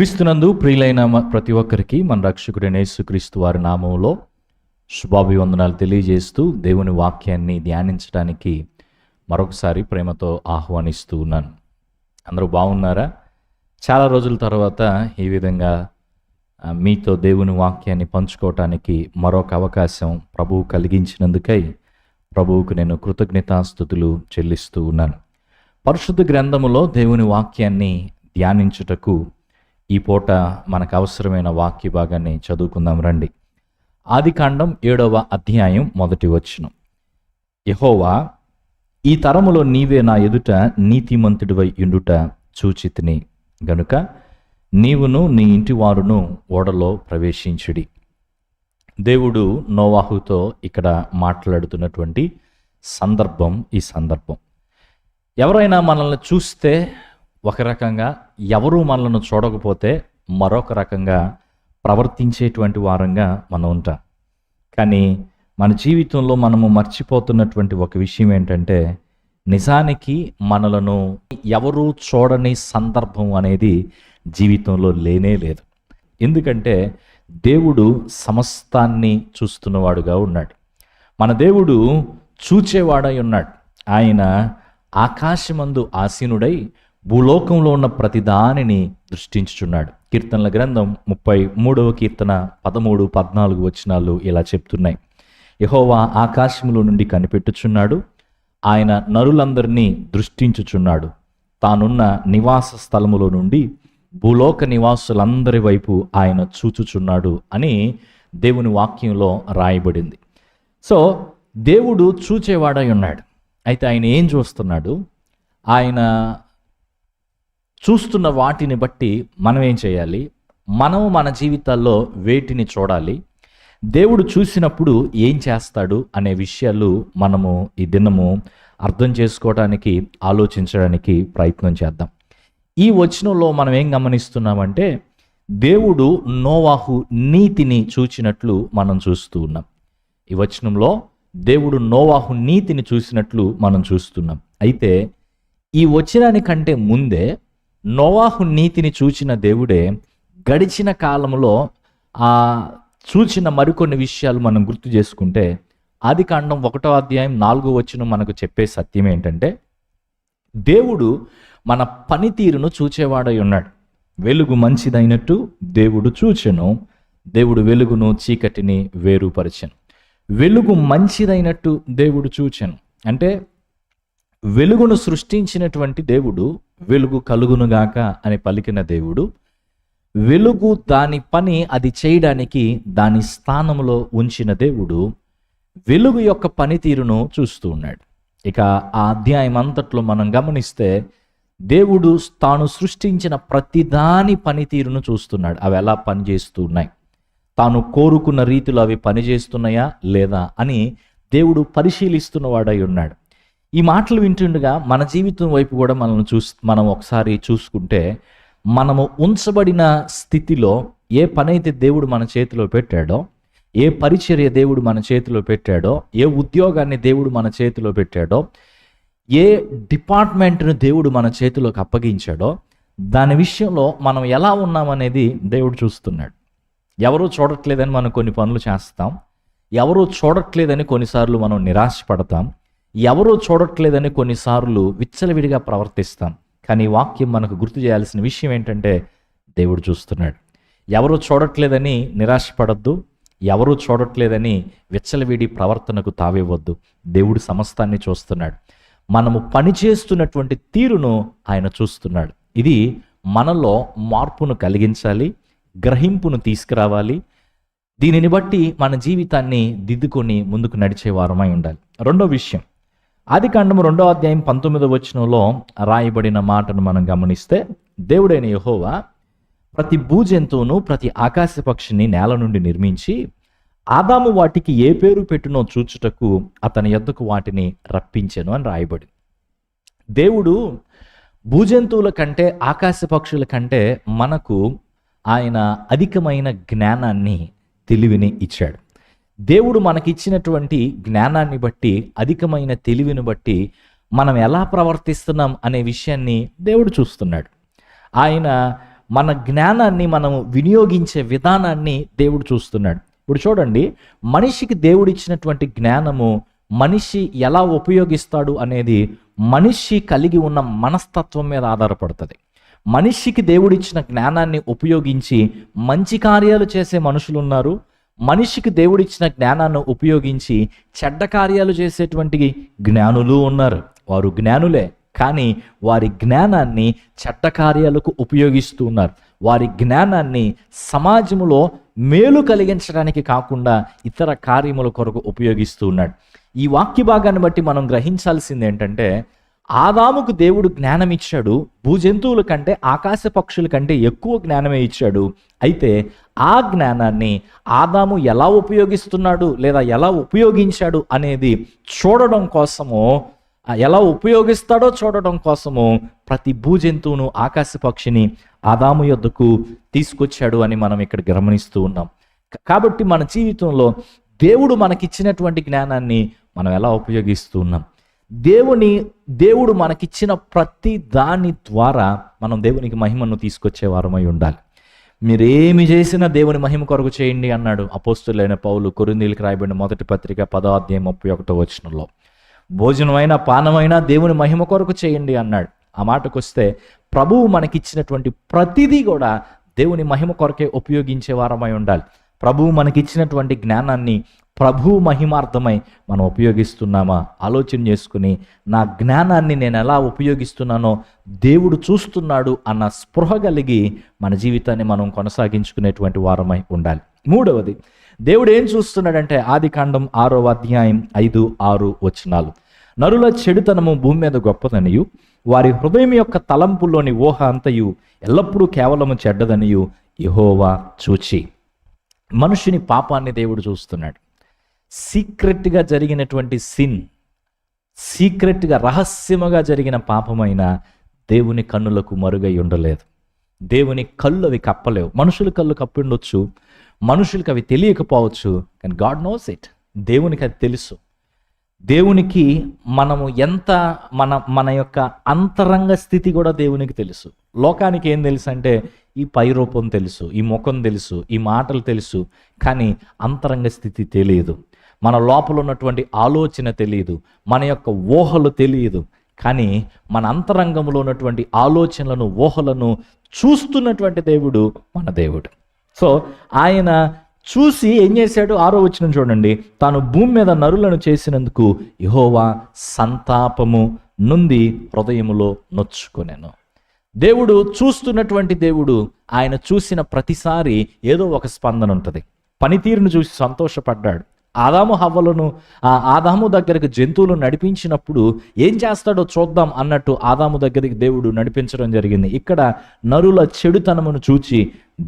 క్రీస్తునందు ప్రియులైన ప్రతి ఒక్కరికి మన రక్షకుడైన యేసుక్రీస్తు వారి నామంలో శుభాభివందనాలు తెలియజేస్తూ దేవుని వాక్యాన్ని ధ్యానించడానికి మరొకసారి ప్రేమతో ఆహ్వానిస్తూ ఉన్నాను. అందరూ బాగున్నారా? చాలా రోజుల తర్వాత ఈ విధంగా మీతో దేవుని వాక్యాన్ని పంచుకోవటానికి మరొక అవకాశం ప్రభువు కలిగించినందుకై ప్రభువుకు నేను కృతజ్ఞతాస్తుతులు చెల్లిస్తూ ఉన్నాను. పరిశుద్ధ గ్రంథములో దేవుని వాక్యాన్ని ధ్యానించుటకు ఈ పూట మనకు అవసరమైన వాక్య భాగాన్ని చదువుకుందాం రండి. ఆదికాండం 7వ అధ్యాయం 1వ వచనం. యెహోవా, ఈ తరములో నీవే నా ఎదుట నీతిమంతుడివై యుండుట చూచితిని గనుక నీవును నీ ఇంటి వారును ఓడలో ప్రవేశించుడి. దేవుడు నోవాహుతో ఇక్కడ మాట్లాడుతున్నటువంటి సందర్భం ఈ సందర్భం. ఎవరైనా మనల్ని చూస్తే ఒక రకంగా, ఎవరు మనల్ని చూడకపోతే మరొక రకంగా ప్రవర్తించేటువంటి వారంగా మనం ఉంటాం. కానీ మన జీవితంలో మనము మర్చిపోతున్నటువంటి ఒక విషయం ఏంటంటే, నిజానికి మనలను ఎవరు చూడని సందర్భం అనేది జీవితంలో లేనే లేదు. ఎందుకంటే దేవుడు సమస్తాన్ని చూస్తున్నవాడుగా ఉన్నాడు. మన దేవుడు చూచేవాడై ఉన్నాడు. ఆయన ఆకాశమందు ఆసీనుడై భూలోకంలో ఉన్న ప్రతి దానిని దృష్టించుచున్నాడు. కీర్తనల గ్రంథం 33వ కీర్తన 13, 14 వచనాలు ఇలా చెప్తున్నాయి. యెహోవా ఆకాశములో నుండి కనిపెట్టుచున్నాడు, ఆయన నరులందరినీ దృష్టించుచున్నాడు, తానున్న నివాస స్థలములో నుండి భూలోక నివాసులందరి వైపు ఆయన చూచుచున్నాడు అని దేవుని వాక్యంలో రాయబడింది. సో దేవుడు చూచేవాడై ఉన్నాడు. అయితే ఆయన ఏం చూస్తున్నాడు? ఆయన చూస్తున్న వాటిని బట్టి మనం ఏం చేయాలి? మనము మన జీవితాల్లో వేటిని చూడాలి? దేవుడు చూసినప్పుడు ఏం చేస్తాడు అనే విషయాలు మనము ఈ దినము అర్థం చేసుకోవడానికి, ఆలోచించడానికి ప్రయత్నం చేద్దాం. ఈ వచనంలో మనం ఏం గమనిస్తున్నామంటే, దేవుడు నోవాహు నీతిని చూచినట్లు మనం చూస్తూ ఉన్నాం. ఈ వచనంలో దేవుడు నోవాహు నీతిని చూసినట్లు మనం చూస్తున్నాం. అయితే ఈ వచనానికంటే ముందే నోవాహు నీతిని చూచిన దేవుడే గడిచిన కాలంలో చూచిన మరికొన్ని విషయాలు మనం గుర్తు చేసుకుంటే, ఆదికాండం 1వ అధ్యాయం 4వ వచనం మనకు చెప్పే సత్యం ఏంటంటే, దేవుడు మన పనితీరును చూచేవాడై ఉన్నాడు. వెలుగు మంచిదైనట్టు దేవుడు చూచెను, దేవుడు వెలుగును చీకటిని వేరుపరచెను. వెలుగు మంచిదైనట్టు దేవుడు చూచెను అంటే, వెలుగును సృష్టించినటువంటి దేవుడు, వెలుగు కలుగునుగాక అని పలికిన దేవుడు, వెలుగు దాని పని అది చేయడానికి దాని స్థానంలో ఉంచిన దేవుడు వెలుగు యొక్క పనితీరును చూస్తూ ఉన్నాడు. ఇక ఆ అధ్యాయం అంతట్లో మనం గమనిస్తే, దేవుడు తాను సృష్టించిన ప్రతిదాని పనితీరును చూస్తున్నాడు. అవి ఎలా పనిచేస్తూ ఉన్నాయి, తాను కోరుకున్న రీతిలో అవి పనిచేస్తున్నాయా లేదా అని దేవుడు పరిశీలిస్తున్నవాడై ఉన్నాడు. ఈ మాటలు వింటుండగా మన జీవితం వైపు కూడా మనం ఒకసారి చూసుకుంటే, మనము ఉంచబడిన స్థితిలో ఏ పని అయితే దేవుడు మన చేతిలో పెట్టాడో, ఏ పరిచర్య దేవుడు మన చేతిలో పెట్టాడో, ఏ ఉద్యోగాన్ని దేవుడు మన చేతిలో పెట్టాడో, ఏ డిపార్ట్మెంట్ను దేవుడు మన చేతిలోకి అప్పగించాడో, దాని విషయంలో మనం ఎలా ఉన్నామనేది దేవుడు చూస్తున్నాడు. ఎవరూ చూడట్లేదని మనం కొన్ని పనులు చేస్తాం, ఎవరూ చూడట్లేదని కొన్నిసార్లు మనం నిరాశపడతాం, ఎవరూ చూడట్లేదని కొన్నిసార్లు విచ్చలవిడిగా ప్రవర్తిస్తాం. కానీ వాక్యం మనకు గుర్తు చేయాల్సిన విషయం ఏంటంటే, దేవుడు చూస్తున్నాడు. ఎవరూ చూడట్లేదని నిరాశపడద్దు, ఎవరూ చూడట్లేదని విచ్చలవిడి ప్రవర్తనకు తావివ్వద్దు. దేవుడు సమస్తాన్ని చూస్తున్నాడు. మనము పనిచేస్తున్నటువంటి తీరును ఆయన చూస్తున్నాడు. ఇది మనలో మార్పును కలిగించాలి, గ్రహింపును తీసుకురావాలి. దీనిని బట్టి మన జీవితాన్ని దిద్దుకొని ముందుకు నడిచే వారమై ఉండాలి. రెండో విషయం, ఆదికాండము 2వ అధ్యాయం 19వ వచనంలో రాయబడిన మాటను మనం గమనిస్తే, దేవుడైన యెహోవా ప్రతి భూజంతువును ప్రతి ఆకాశ పక్షిని నేల నుండి నిర్మించి ఆదాము వాటికి ఏ పేరు పెట్టునో చూచుటకు అతని యొద్దకు వాటిని రప్పించెను అని రాయబడింది. దేవుడు భూజంతువుల కంటే, ఆకాశ పక్షుల కంటే మనకు ఆయన అధికమైన జ్ఞానాన్ని, తెలివిని ఇచ్చాడు. దేవుడు మనకిచ్చినటువంటి జ్ఞానాన్ని బట్టి, అధికమైన తెలివిని బట్టి మనం ఎలా ప్రవర్తిస్తున్నాం అనే విషయాన్ని దేవుడు చూస్తున్నాడు. ఆయన మన జ్ఞానాన్ని మనం వినియోగించే విధానాన్ని దేవుడు చూస్తున్నాడు. ఇప్పుడు చూడండి, మనిషికి దేవుడిచ్చినటువంటి జ్ఞానము మనిషి ఎలా ఉపయోగిస్తాడు అనేది మనిషి కలిగి ఉన్న మనస్తత్వం మీద ఆధారపడుతుంది. మనిషికి దేవుడిచ్చిన జ్ఞానాన్ని ఉపయోగించి మంచి కార్యాలు చేసే మనుషులు ఉన్నారు. మనిషికి దేవుడిచ్చిన జ్ఞానాన్ని ఉపయోగించి చెడ్డ కార్యాలు చేసేటువంటి జ్ఞానులు ఉన్నారు. వారు జ్ఞానులే, కానీ వారి జ్ఞానాన్ని చెడ్డ కార్యాలకు ఉపయోగిస్తూ ఉన్నారు. వారి జ్ఞానాన్ని సమాజంలో మేలు కలిగించడానికి కాకుండా ఇతర కార్యముల కొరకు ఉపయోగిస్తూ ఉన్నాడు. ఈ వాక్య భాగాన్ని బట్టి మనం గ్రహించాల్సింది ఏంటంటే, ఆదాముకు దేవుడు జ్ఞానం ఇచ్చాడు. భూజంతువుల కంటే, ఆకాశ పక్షుల కంటే ఎక్కువ జ్ఞానమే ఇచ్చాడు. అయితే ఆ జ్ఞానాన్ని ఆదాము ఎలా ఉపయోగిస్తున్నాడు లేదా ఎలా ఉపయోగించాడు అనేది చూడడం కోసము, ఎలా ఉపయోగిస్తాడో చూడడం కోసము ప్రతి భూజంతువును, ఆకాశ పక్షిని ఆదాము యొద్దకు తీసుకొచ్చాడు అని మనం ఇక్కడ గమనిస్తూ ఉన్నాం. కాబట్టి మన జీవితంలో దేవుడు మనకిచ్చినటువంటి జ్ఞానాన్ని మనం ఎలా ఉపయోగిస్తూ ఉన్నాం? దేవుడు మనకిచ్చిన ప్రతి దాని ద్వారా మనం దేవునికి మహిమను తీసుకొచ్చే వారమై ఉండాలి. మీరేమి చేసినా దేవుని మహిమ కొరకు చేయండి అన్నాడు అపోస్తులైన పౌలు కొరింథీయులకు రాయబడిన మొదటి పత్రిక 10వ అధ్యాయం 31వ వచనంలో. భోజనమైనా పానమైనా దేవుని మహిమ కొరకు చేయండి అన్నాడు. ఆ మాటకు వస్తే, ప్రభువు మనకిచ్చినటువంటి ప్రతిదీ కూడా దేవుని మహిమ కొరకే ఉపయోగించే వారమై ఉండాలి. ప్రభువు మనకిచ్చినటువంటి జ్ఞానాన్ని ప్రభువు మహిమార్థమై మనం ఉపయోగిస్తున్నామా ఆలోచన చేసుకుని, నా జ్ఞానాన్ని నేను ఎలా ఉపయోగిస్తున్నానో దేవుడు చూస్తున్నాడు అన్న స్పృహ కలిగి మన జీవితాన్ని మనం కొనసాగించుకునేటువంటి వారమై ఉండాలి. మూడవది, దేవుడు ఏం చూస్తున్నాడంటే, ఆదికాండం 6వ అధ్యాయం 5, 6 వచనాలు. నరుల చెడుతనము భూమి మీద గొప్పదనియు, వారి హృదయం యొక్క తలంపుల్లోని ఊహ అంతయు ఎల్లప్పుడూ కేవలము చెడ్డదనియు యెహోవా చూచి. మనుషుని పాపాన్ని దేవుడు చూస్తున్నాడు. సీక్రెట్గా జరిగినటువంటి సిన్, సీక్రెట్గా రహస్యముగా జరిగిన పాపమైన దేవుని కన్నులకు మరుగై ఉండలేదు. దేవుని కళ్ళు అవి కప్పలేవు. మనుషుల కళ్ళు కప్పి ఉండొచ్చు, మనుషులకు అవి తెలియకపోవచ్చు, కానీ గాడ్ నోస్ ఇట్. దేవునికి అది తెలుసు. దేవునికి మనము ఎంత మన యొక్క అంతరంగ స్థితి కూడా దేవునికి తెలుసు. లోకానికి ఏం తెలుసు అంటే, ఈ పై రూపం తెలుసు, ఈ ముఖం తెలుసు, ఈ మాటలు తెలుసు, కానీ అంతరంగ స్థితి తెలియదు. మన లోపల ఉన్నటువంటి ఆలోచన తెలియదు, మన యొక్క ఊహలు తెలియదు. కానీ మన అంతరంగంలో ఉన్నటువంటి ఆలోచనలను, ఊహలను చూస్తున్నటువంటి దేవుడు మన దేవుడు. సో ఆయన చూసి ఏం చేశాడు? 6వ వచనం చూడండి. తాను భూమి మీద నరులను చేసినందుకు యెహోవా సంతాపము నుండి హృదయములో నొచ్చుకొనెను. దేవుడు చూస్తున్నటువంటి దేవుడు, ఆయన చూసిన ప్రతిసారి ఏదో ఒక స్పందన ఉంటుంది. పనితీరును చూసి సంతోషపడ్డాడు. ఆదాము దగ్గరికి జంతువులు నడిపించినప్పుడు ఏం చేస్తాడో చూద్దాం అన్నట్టు ఆదాము దగ్గరికి దేవుడు నడిపించడం జరిగింది. ఇక్కడ నరుల చెడుతనమును చూచి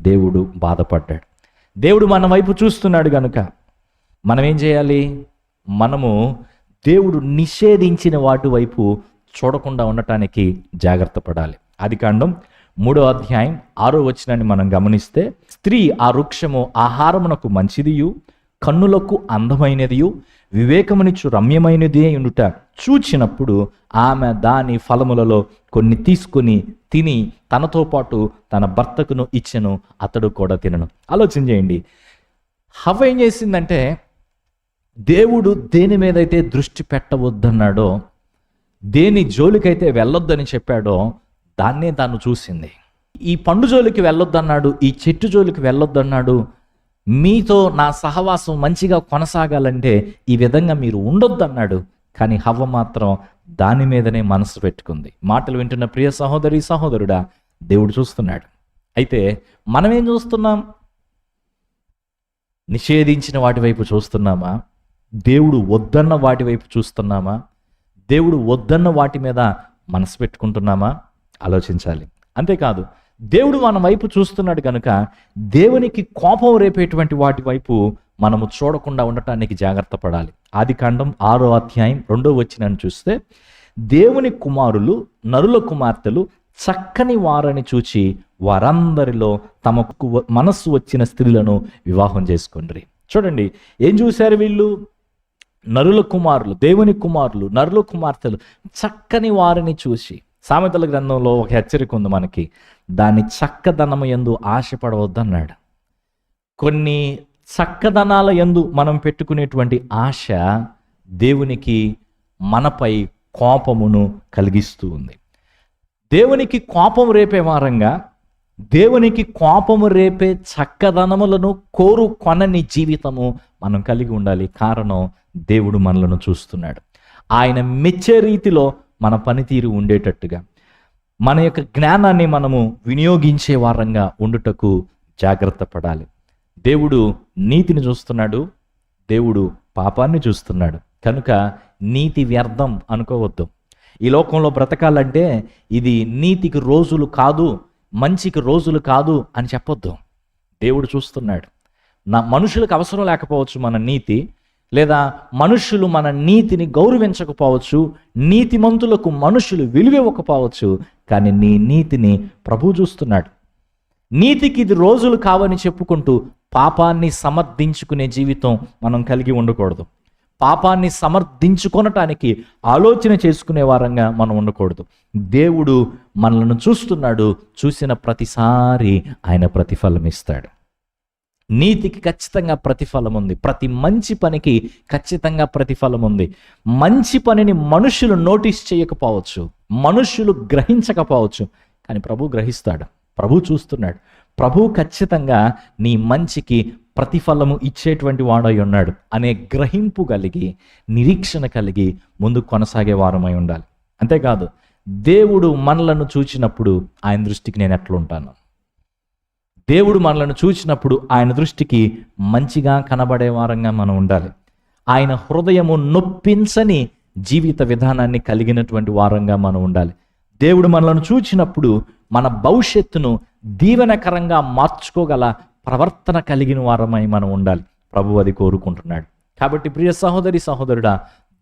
దేవుడు బాధపడ్డాడు. దేవుడు మన వైపు చూస్తున్నాడు కనుక మనం ఏం చేయాలి? మనము దేవుడు నిషేధించిన వాటి వైపు చూడకుండా ఉండటానికి జాగ్రత్త పడాలి. ఆదికాండం 3వ అధ్యాయం 6వ వచనాన్ని మనం గమనిస్తే, స్త్రీ ఆ వృక్షము ఆహారమునకు మంచిదియు, కన్నులకు అందమైనదియు, వివేకమునిచ్చు రమ్యమైనది ఉండుట చూచినప్పుడు ఆమె దాని ఫలములలో కొన్ని తీసుకుని తిని తనతో పాటు తన భర్తకును ఇచ్చెను, అతడు కూడా తినను. ఆలోచన చేయండి. హవ్వ ఏం చేసిందంటే, దేవుడు దేని మీదైతే దృష్టి పెట్టవద్దన్నాడో, దేని జోలికైతే వెళ్ళొద్దని చెప్పాడో దాన్నే తాను చూసింది. ఈ పండు జోలికి వెళ్ళొద్దన్నాడు, ఈ చెట్టు జోలికి వెళ్ళొద్దన్నాడు, మీతో నా సహవాసం మంచిగా కొనసాగాలంటే ఈ విధంగా మీరు ఉండొద్దన్నాడు. కానీ హవ్వ మాత్రం దాని మీదనే మనసు పెట్టుకుంది. మాటలు వింటున్న ప్రియ సహోదరి సహోదరుడా, దేవుడు చూస్తున్నాడు. అయితే మనం ఏం చూస్తున్నాం? నిషేధించిన వాటి వైపు చూస్తున్నామా? దేవుడు వద్దన్న వాటి వైపు చూస్తున్నామా? దేవుడు వద్దన్న వాటి మీద మనసు పెట్టుకుంటున్నామా? ఆలోచించాలి. అంతేకాదు, దేవుడు మన వైపు చూస్తున్నాడు కనుక దేవునికి కోపం రేపేటువంటి వాటి వైపు మనము చూడకుండా ఉండటానికి జాగ్రత్త పడాలి. ఆదికాండం 6వ అధ్యాయం 2వ వచనాన్ని చూస్తే, దేవుని కుమారులు నరుల కుమార్తెలు చక్కని వారని చూచి వారందరిలో తమకు మనస్సు వచ్చిన స్త్రీలను వివాహం చేసుకొండ్రి. చూడండి, ఏం చూశారు వీళ్ళు? నరుల కుమారులు, దేవుని కుమారులు, నరుల కుమార్తెలు చక్కని వారిని చూసి, సామెతల గ్రంథంలో ఒక హెచ్చరిక ఉంది మనకి, దాని చక్కదనము యందు ఆశపడవద్దన్నాడు. కొన్ని చక్కదనాల యందు మనం పెట్టుకునేటువంటి ఆశ దేవునికి మనపై కోపమును కలిగిస్తూ ఉంది. దేవునికి కోపం రేపే వారంగా, దేవునికి కోపము రేపే చక్కదనములను కోరు కొనని జీవితము మనం కలిగి ఉండాలి. కారణం, దేవుడు మనలను చూస్తున్నాడు. ఆయన మెచ్చే రీతిలో మన పనితీరు ఉండేటట్టుగా, మన యొక్క జ్ఞానాన్ని మనము వినియోగించే వారంగా ఉండుటకు జాగ్రత్త పడాలి. దేవుడు నీతిని చూస్తున్నాడు, దేవుడు పాపాన్ని చూస్తున్నాడు. కనుక నీతి వ్యర్థం అనుకోవద్దు. ఈ లోకంలో బ్రతకాలంటే ఇది నీతికి రోజులు కాదు, మంచికి రోజులు కాదు అని చెప్పొద్దు. దేవుడు చూస్తున్నాడు. మనుషులకు అవసరం లేకపోవచ్చు మన నీతి, లేదా మనుషులు మన నీతిని గౌరవించకపోవచ్చు, నీతిమంతులకు మనుషులు విలువ ఇవ్వకపోవచ్చు, కానీ నీ నీతిని ప్రభువు చూస్తున్నాడు. నీతికి ఇది రోజులు కావని చెప్పుకుంటూ పాపాన్ని సమర్థించుకునే జీవితం మనం కలిగి ఉండకూడదు. పాపాన్ని సమర్థించుకొనటానికి ఆలోచన చేసుకునే వారంగా మనం ఉండకూడదు. దేవుడు మనల్ని చూస్తున్నాడు. చూసిన ప్రతిసారి ఆయన ప్రతిఫలం ఇస్తాడు. నీతికి ఖచ్చితంగా ప్రతిఫలం ఉంది. ప్రతి మంచి పనికి ఖచ్చితంగా ప్రతిఫలం ఉంది. మంచి పనిని మనుషులు నోటీస్ చేయకపోవచ్చు, మనుషులు గ్రహించకపోవచ్చు, కానీ ప్రభు గ్రహిస్తాడు. ప్రభు చూస్తున్నాడు. ప్రభు ఖచ్చితంగా నీ మంచికి ప్రతిఫలము ఇచ్చేటువంటి వాడై ఉన్నాడు అనే గ్రహింపు కలిగి, నిరీక్షణ కలిగి ముందు కొనసాగే వారమై ఉండాలి. అంతేకాదు, దేవుడు మనలను చూచినప్పుడు ఆయన దృష్టికి నేను ఎట్లుంటాను? దేవుడు మనలను చూసినప్పుడు ఆయన దృష్టికి మంచిగా కనబడే వారంగా మనం ఉండాలి. ఆయన హృదయము నొప్పించని జీవిత విధానాన్ని కలిగినటువంటి వారంగా మనం ఉండాలి. దేవుడు మనలను చూచినప్పుడు మన భవిష్యత్తును దీవెనకరంగా మార్చుకోగల ప్రవర్తన కలిగిన వారమై మనం ఉండాలి. ప్రభు అది కోరుకుంటున్నాడు. కాబట్టి ప్రియ సహోదరి సహోదరుడా,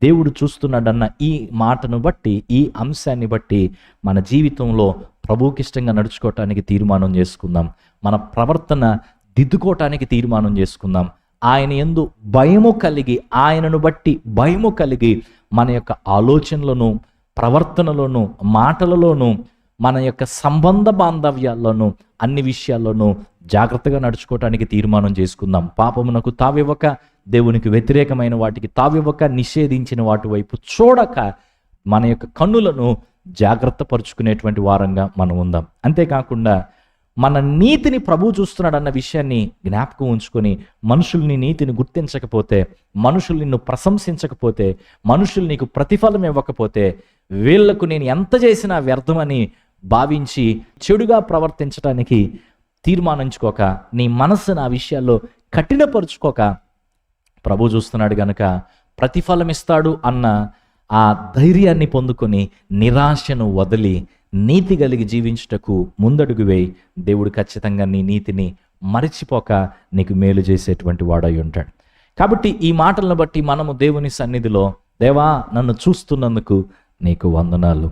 దేవుడు చూస్తున్నాడన్న ఈ మాటను బట్టి, ఈ అంశాన్ని బట్టి మన జీవితంలో ప్రభువుకి ఇష్టంగా నడుచుకోవటానికి తీర్మానం చేసుకుందాం. మన ప్రవర్తన దిద్దుకోవటానికి తీర్మానం చేసుకుందాం. ఆయన యందు భయము కలిగి, ఆయనను బట్టి భయము కలిగి మన యొక్క ఆలోచనలను, ప్రవర్తనలోను, మాటలలోను, మన యొక్క సంబంధ బాంధవ్యాల్లోనూ, అన్ని విషయాల్లోనూ జాగ్రత్తగా నడుచుకోవటానికి తీర్మానం చేసుకుందాం. పాపమునకు తావివ్వక, దేవునికి వ్యతిరేకమైన వాటికి తావివ్వక, నిషేధించిన వాటి వైపు చూడక మన యొక్క కన్నులను జాగ్రత్త పరుచుకునేటువంటి వారంగా మనం ఉందాం. అంతేకాకుండా మన నీతిని ప్రభు చూస్తున్నాడన్న విషయాన్ని జ్ఞాపకం ఉంచుకొని, మనుషుల్ని నీతిని గుర్తించకపోతే, మనుషులు నిన్ను ప్రశంసించకపోతే, మనుషులు నీకు ప్రతిఫలం ఇవ్వకపోతే, వీళ్లకు నేను ఎంత చేసినా వ్యర్థమని భావించి చెడుగా ప్రవర్తించడానికి తీర్మానించుకోక, నీ మనస్సును ఆ విషయాల్లో కఠినపరుచుకోక, ప్రభు చూస్తున్నాడు గనుక ప్రతిఫలం ఇస్తాడు అన్న ఆ ధైర్యాన్ని పొందుకొని నిరాశను వదిలి నీతి కలిగి జీవించుటకు ముందడుగు వేయి. దేవుడు ఖచ్చితంగా నీ నీతిని మరిచిపోక నీకు మేలు చేసేటువంటి వాడై ఉంటాడు. కాబట్టి ఈ మాటలను బట్టి మనము దేవుని సన్నిధిలో, దేవా నన్ను చూస్తున్నందుకు నీకు వందనాలు,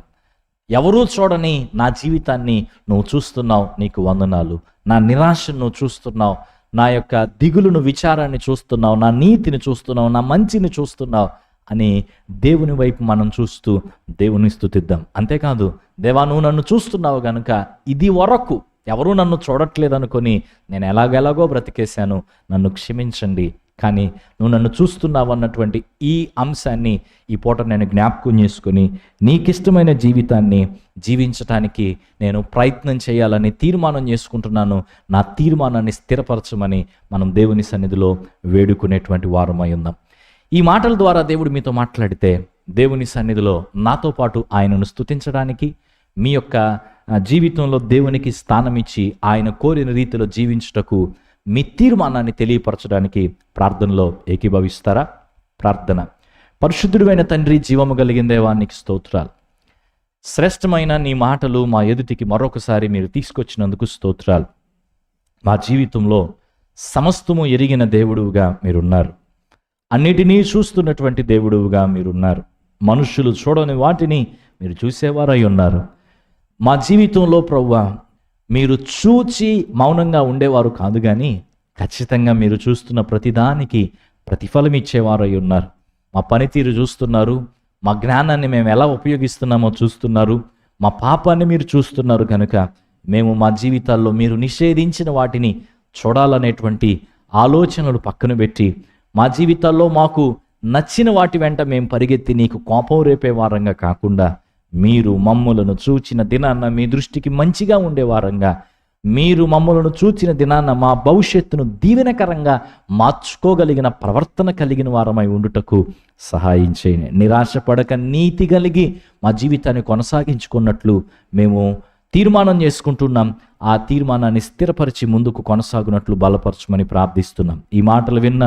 ఎవరూ చూడని నా జీవితాన్ని నువ్వు చూస్తున్నావు, నీకు వందనాలు, నా నిరాశను నువ్వు చూస్తున్నావు, నా యొక్క దిగులును, విచారాన్ని చూస్తున్నావు, నా నీతిని చూస్తున్నావు, నా మంచిని చూస్తున్నావు అని దేవుని వైపు మనం చూస్తూ దేవుని స్తుతిద్దాం. అంతేకాదు, దేవా నువ్వు నన్ను చూస్తున్నావు గనుక ఇది వరకు ఎవరూ నన్ను చూడట్లేదు అనుకొని నేను ఎలాగెలాగో బ్రతికేశాను, నన్ను క్షమించండి, కానీ నువ్వు నన్ను చూస్తున్నావు అన్నటువంటి ఈ అంశాన్ని ఈ పూట నేను జ్ఞాపకం చేసుకొని నీకిష్టమైన జీవితాన్ని జీవించటానికి నేను ప్రయత్నం చేయాలని తీర్మానం చేసుకుంటున్నాను. నా తీర్మానాన్ని స్థిరపరచమని మనం దేవుని సన్నిధిలో వేడుకునేటువంటి వారమై ఉందాం. ఈ మాటల ద్వారా దేవుడు మీతో మాట్లాడితే, దేవుని సన్నిధిలో నాతో పాటు ఆయనను స్తుతించడానికి, మీ యొక్క జీవితంలో దేవునికి స్థానం ఇచ్చి ఆయన కోరిన రీతిలో జీవించుటకు మీ తీర్మానాన్ని తెలియపరచడానికి ప్రార్థనలో ఏకీభవిస్తారా? ప్రార్థన. పరిశుద్ధుడైన తండ్రి, జీవము కలిగిన దేవా నీకు స్తోత్రాలు. శ్రేష్టమైన నీ మాటలు మా ఎదుటికి మరొకసారి మీరు తీసుకొచ్చినందుకు స్తోత్రాలు. మా జీవితంలో సమస్తము ఎరిగిన దేవుడుగా మీరున్నారు. అన్నిటినీ చూస్తున్నటువంటి దేవుడుగా మీరున్నారు. మనుషులు చూడని వాటిని మీరు చూసేవారై ఉన్నారు. మా జీవితంలో ప్రభువా, మీరు చూచి మౌనంగా ఉండేవారు కాదు, కానీ ఖచ్చితంగా మీరు చూస్తున్న ప్రతిదానికి ప్రతిఫలం ఇచ్చేవారై ఉన్నారు. మా పనితీరు చూస్తున్నారు, మా జ్ఞానాన్ని మేము ఎలా ఉపయోగిస్తున్నామో చూస్తున్నారు, మా పాపాన్ని మీరు చూస్తున్నారు కనుక మేము మా జీవితాల్లో మీరు నిషేధించిన వాటిని చూడాలనేటువంటి ఆలోచనలు పక్కన పెట్టి మా జీవితాల్లో మాకు నచ్చిన వాటి వెంట మేము పరిగెత్తి నీకు కోపం రేపే వారంగా కాకుండా మీరు మమ్ములను చూచిన దినాన్న మీ దృష్టికి మంచిగా ఉండే వారంగా, మీరు మమ్మలను చూచిన దినాన్న మా భవిష్యత్తును దీవెనకరంగా మార్చుకోగలిగిన ప్రవర్తన కలిగిన వారమై ఉండుటకు సహాయం చేయండి. నిరాశపడక నీతి కలిగి మా జీవితాన్ని కొనసాగించుకున్నట్లు మేము తీర్మానం చేసుకుంటున్నాం. ఆ తీర్మానాన్ని స్థిరపరిచి ముందుకు కొనసాగునట్లు బలపరచమని ప్రార్థిస్తున్నాం. ఈ మాటలు విన్న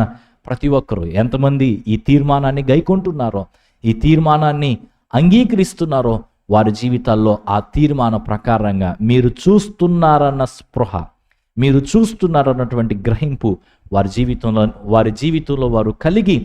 ప్రతి ఒక్కరూ ఎంతమంది ఈ తీర్మానాన్ని గైకొంటున్నారో, ఈ తీర్మానాన్ని అంగీకరిస్తున్నారో, వారి జీవితాల్లో ఆ తీర్మాన ప్రకారంగా మీరు చూస్తున్నారన్న స్పృహ, మీరు చూస్తున్నారన్నటువంటి గ్రహింపు వారి జీవితంలో వారు కలిగి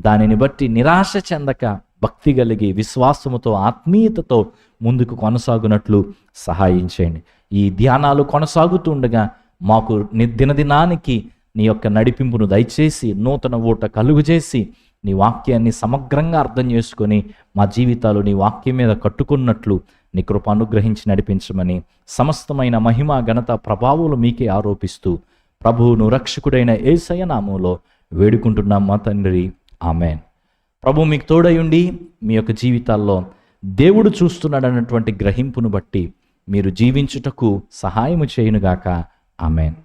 దానిని బట్టి నిరాశ చెందక భక్తి కలిగి విశ్వాసముతో ఆత్మీయతతో ముందుకు కొనసాగునట్లు సహాయం చేయండి. ఈ ధ్యానాలు కొనసాగుతుండగా మాకు దినదినానికి నీ యొక్క నడిపింపును దయచేసి నూతన ఊట కలుగు చేసి నీ వాక్యాన్ని సమగ్రంగా అర్థం చేసుకొని మా జీవితాలు నీ వాక్యం మీద కట్టుకున్నట్లు నీ కృప అనుగ్రహించి నడిపించమని సమస్తమైన మహిమ ఘనత ప్రభావాలు మీకే ఆరోపిస్తూ ప్రభువును రక్షకుడైన యేసయ్య నామములో వేడుకుంటున్నాం మా తండ్రి, ఆమెన్. ప్రభు మీకు తోడయుండి మీ యొక్క జీవితాల్లో దేవుడు చూస్తున్నాడన్నటువంటి గ్రహింపును బట్టి మీరు జీవించుటకు సహాయము చేయునుగాక. ఆమెన్.